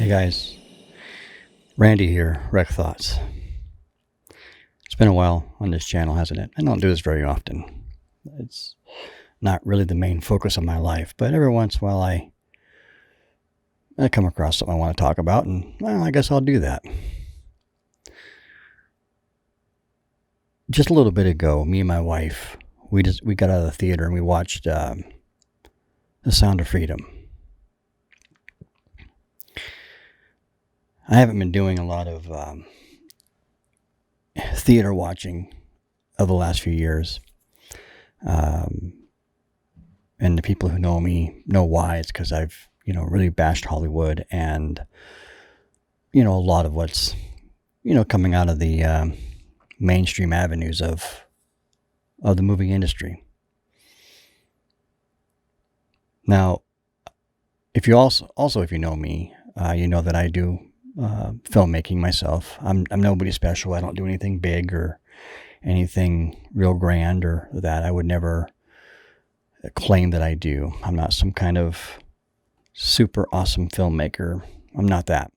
Hey guys, Randy here, REK Thoughts. It's been a while on this channel, hasn't it? I don't do this very often. It's not really the main focus of my life, but every once in a while I come across something I want to talk about, and well, I guess I'll do that. Just a little bit ago, me and my wife, we got out of the theater and we watched The Sound of Freedom. I haven't been doing a lot of theater watching of the last few years. And the people who know me know why. It's because I've, really bashed Hollywood and, a lot of what's, coming out of the mainstream avenues of the movie industry. Now, if you if you know me, you know that I do filmmaking myself. I'm nobody special. I don't do anything big or anything real grand or that. I would never claim that I do. I'm not some kind of super awesome filmmaker. I'm not that.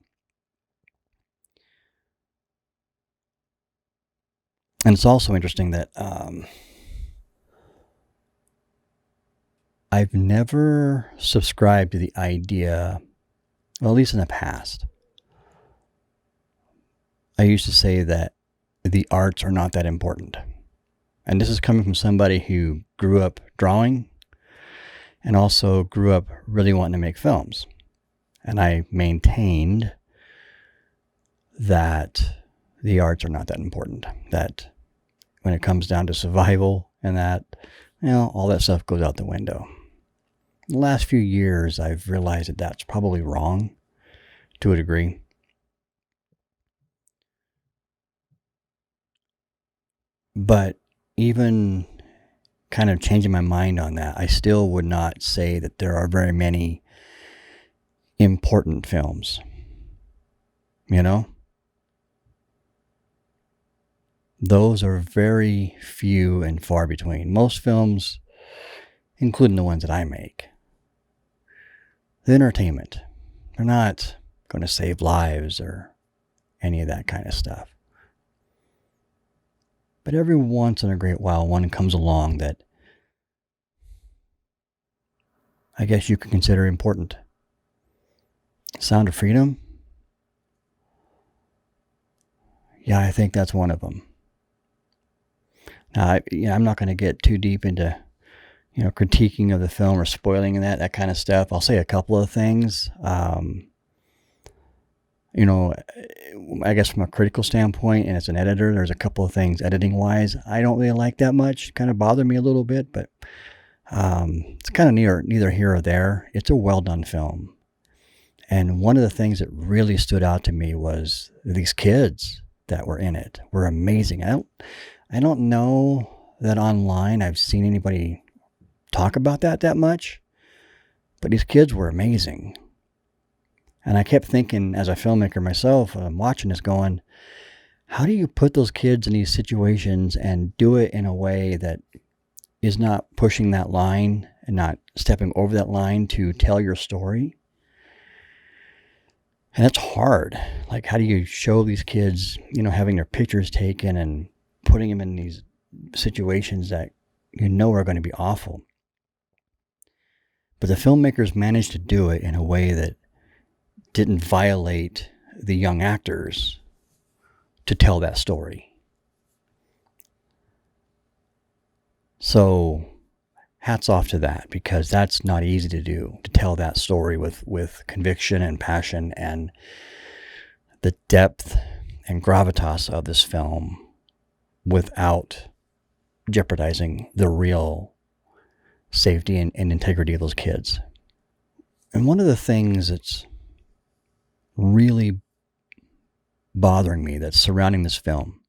And it's also interesting that I've never subscribed to the idea, well, at least in the past. I used to say that the arts are not that important. And this is coming from somebody who grew up drawing and also grew up really wanting to make films. And I maintained that the arts are not that important. That when it comes down to survival and that, all that stuff goes out the window. In the last few years, I've realized that that's probably wrong to a degree. But even kind of changing my mind on that, I still would not say that there are very many important films. Those are very few and far between. Most films, including the ones that I make, the entertainment. They're not going to save lives or any of that kind of stuff. But every once in a great while, one comes along that I guess you could consider important. Sound of Freedom? Yeah, I think that's one of them. Now, I'm not going to get too deep into, critiquing of the film or spoiling that kind of stuff. I'll say a couple of things. I guess from a critical standpoint and as an editor, there's a couple of things editing-wise I don't really like that much. Kind of bother me a little bit, but it's kind of neither here or there. It's a well-done film. And one of the things that really stood out to me was these kids that were in it were amazing. I don't know that online I've seen anybody talk about that much, but these kids were amazing. And I kept thinking, as a filmmaker myself, I'm watching this going, how do you put those kids in these situations and do it in a way that is not pushing that line and not stepping over that line to tell your story? And that's hard. Like, how do you show these kids, having their pictures taken and putting them in these situations that are going to be awful? But the filmmakers managed to do it in a way that didn't violate the young actors to tell that story. So hats off to that, because that's not easy to do, to tell that story with conviction and passion and the depth and gravitas of this film without jeopardizing the real safety and integrity of those kids. And one of the things that's really bothering me that's surrounding this film,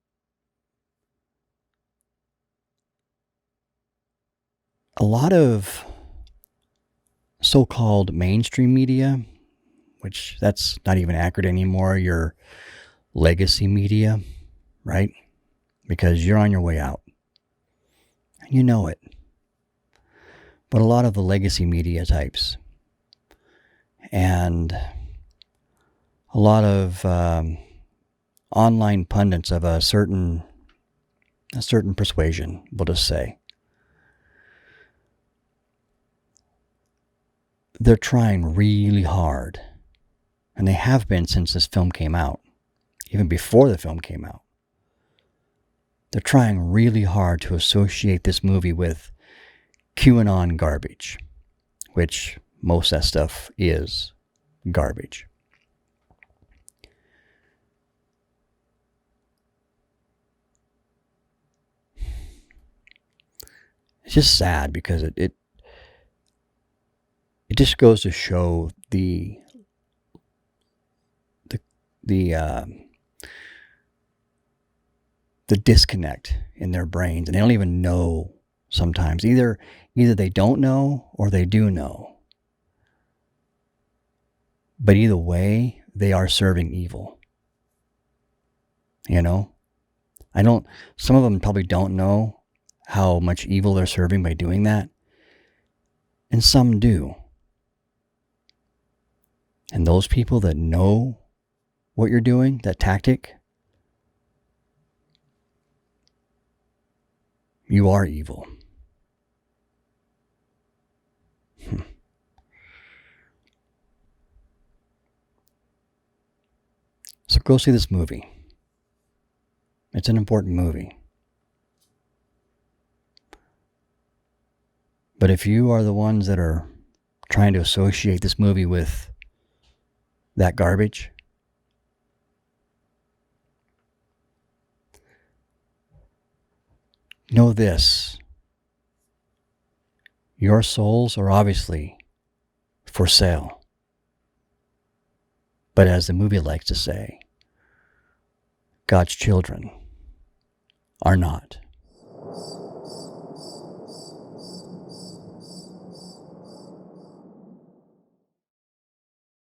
a lot of so-called mainstream media, which that's not even accurate anymore, your legacy media, right? Because you're on your way out. And you know it. But a lot of the legacy media types and a lot of online pundits of a certain persuasion, we'll just say. They're trying really hard, and they have been since this film came out, even before the film came out. They're trying really hard to associate this movie with QAnon garbage, which most of that stuff is garbage. It's just sad because it just goes to show the disconnect in their brains, and they don't even know sometimes. Either they don't know or they do know. But either way, they are serving evil. You know? Some of them probably don't know how much evil they're serving by doing that. And some do. And those people that know what you're doing, that tactic, you are evil. So go see this movie. It's an important movie. But if you are the ones that are trying to associate this movie with that garbage, know this: your souls are obviously for sale. But as the movie likes to say, God's children are not.